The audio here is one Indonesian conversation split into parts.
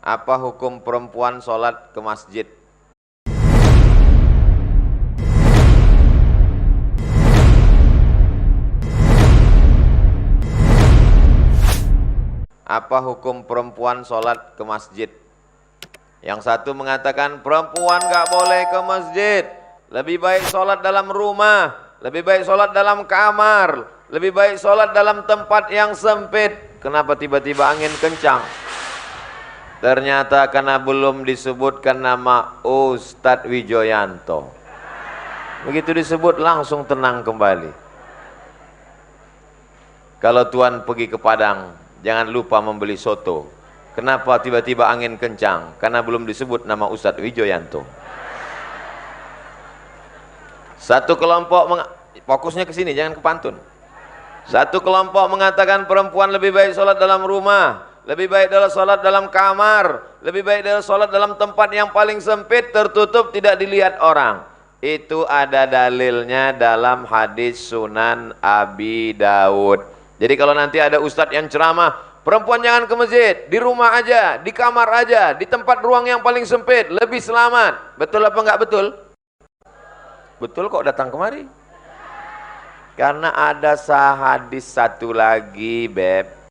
Apa hukum perempuan sholat ke masjid? Apa hukum perempuan sholat ke masjid? Yang satu mengatakan perempuan gak boleh ke masjid, lebih baik sholat dalam rumah, lebih baik sholat dalam kamar, lebih baik sholat dalam tempat yang sempit. Kenapa tiba-tiba angin kencang? Ternyata karena belum disebutkan nama Ustadz Wijoyanto. Begitu disebut langsung tenang kembali. Kalau Tuan pergi ke Padang, jangan lupa membeli soto. Kenapa tiba-tiba angin kencang? Karena belum disebut nama Ustadz Wijoyanto. Satu kelompok fokusnya ke sini, jangan ke pantun. Satu kelompok mengatakan perempuan lebih baik sholat dalam rumah, lebih baik dalam sholat dalam kamar, lebih baik dalam sholat dalam tempat yang paling sempit, tertutup, tidak dilihat orang. Itu ada dalilnya dalam hadis Sunan Abi Daud. Jadi kalau nanti ada ustadz yang ceramah, perempuan jangan ke masjid, di rumah aja, di kamar aja, di tempat ruang yang paling sempit, lebih selamat. Betul apa enggak betul? Betul kok datang kemari. Karena ada hadis satu lagi, Beb.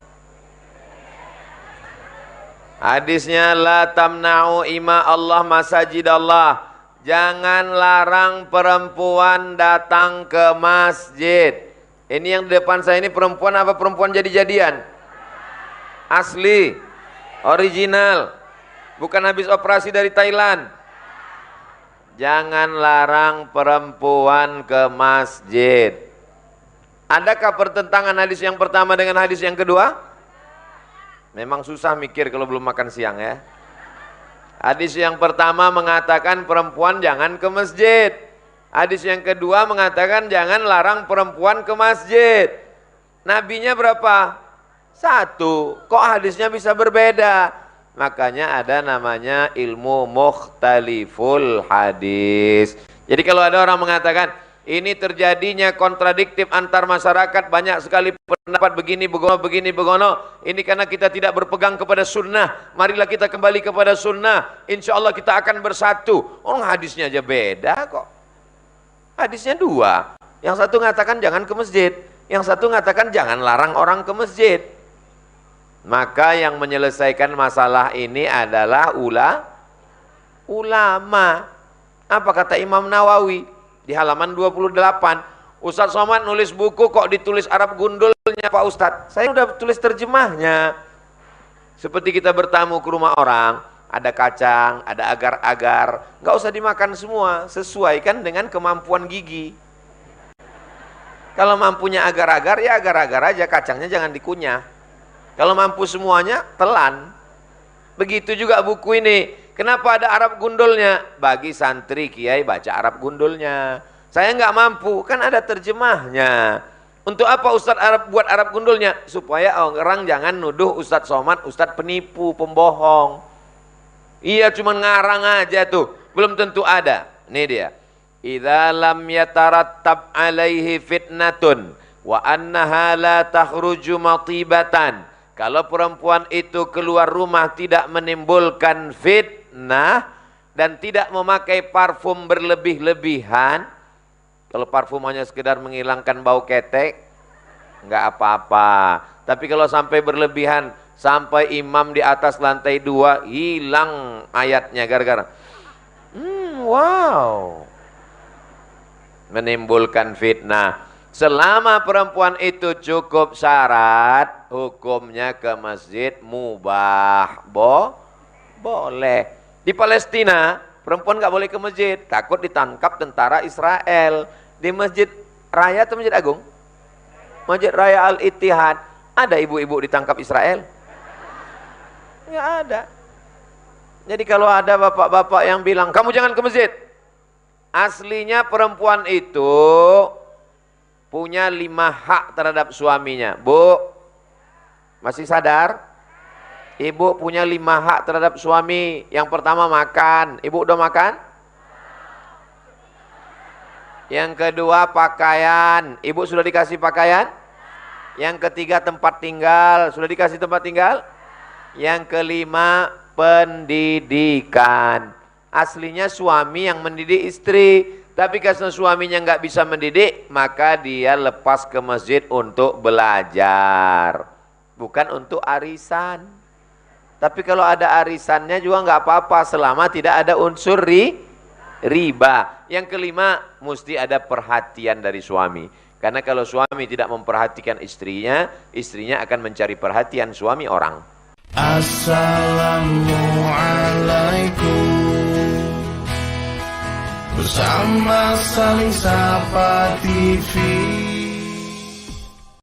Hadisnya la tamna'u ima Allah masajid Allah. Jangan larang perempuan datang ke masjid. Ini yang di depan saya ini perempuan apa perempuan jadi-jadian? Asli, original, bukan habis operasi dari Thailand. Jangan larang perempuan ke masjid. Adakah pertentangan hadis yang pertama dengan hadis yang kedua? Memang susah mikir kalau belum makan siang ya. Hadis yang pertama mengatakan perempuan jangan ke masjid. Hadis yang kedua mengatakan jangan larang perempuan ke masjid. Nabinya berapa? Satu. Kok hadisnya bisa berbeda? Makanya ada namanya ilmu mukhtaliful hadis. Jadi kalau ada orang mengatakan ini terjadinya kontradiktif antar masyarakat, banyak sekali pendapat begini begono. Ini karena kita tidak berpegang kepada sunnah. Marilah kita kembali kepada sunnah. Insya Allah kita akan bersatu. Oh, hadisnya aja beda kok. Hadisnya dua. Yang satu mengatakan jangan ke masjid, yang satu mengatakan jangan larang orang ke masjid. Maka yang menyelesaikan masalah ini adalah ulama. Apa kata Imam Nawawi? Di halaman 28, Ustadz Somad nulis buku kok ditulis Arab gundulnya Pak Ustadz. Saya udah tulis terjemahnya. Seperti kita bertamu ke rumah orang, ada kacang, ada agar-agar, nggak usah dimakan semua, sesuaikan dengan kemampuan gigi. Kalau mampunya agar-agar, ya agar-agar aja, kacangnya jangan dikunyah. Kalau mampu semuanya, telan. Begitu juga buku ini. Kenapa ada Arab gundulnya? Bagi santri kiai baca Arab gundulnya. Saya nggak mampu, kan ada terjemahnya. Untuk apa Ustadz Arab buat Arab gundulnya? Supaya orang jangan nuduh Ustadz Somad, Ustadz penipu, pembohong. Iya cuma ngarang aja tuh, belum tentu ada. Ini dia. Idza lam yatarattab alaihi fitnatun wa annaha la takhruju matibatan. Kalau perempuan itu keluar rumah tidak menimbulkan fitnah dan tidak memakai parfum berlebih-lebihan. Kalau parfum hanya sekedar menghilangkan bau ketek, enggak apa-apa. Tapi kalau sampai berlebihan, sampai imam di atas lantai 2 hilang ayatnya gara-gara wow, menimbulkan fitnah. Selama perempuan itu cukup syarat, hukumnya ke masjid mubah. Boleh. Di Palestina, perempuan nggak boleh ke masjid, takut ditangkap tentara Israel. Di Masjid Raya atau Masjid Agung? Masjid Raya Al-Ittihad. Ada ibu-ibu ditangkap Israel? Nggak ada. Jadi kalau ada bapak-bapak yang bilang, kamu jangan ke masjid. Aslinya perempuan itu punya 5 hak terhadap suaminya. Bu, masih sadar? Ibu punya 5 hak terhadap suami. Yang pertama makan. Ibu udah makan? Yang kedua pakaian. Ibu sudah dikasih pakaian? Yang ketiga tempat tinggal. Sudah dikasih tempat tinggal? Yang kelima pendidikan. Aslinya suami yang mendidik istri, tapi karena suaminya nggak bisa mendidik, maka dia lepas ke masjid untuk belajar, bukan untuk arisan. Tapi kalau ada arisannya juga nggak apa-apa selama tidak ada unsur riba. Yang kelima, mesti ada perhatian dari suami. Karena kalau suami tidak memperhatikan istrinya, istrinya akan mencari perhatian suami orang. Assalamualaikum. Bersama Saling Sapa TV.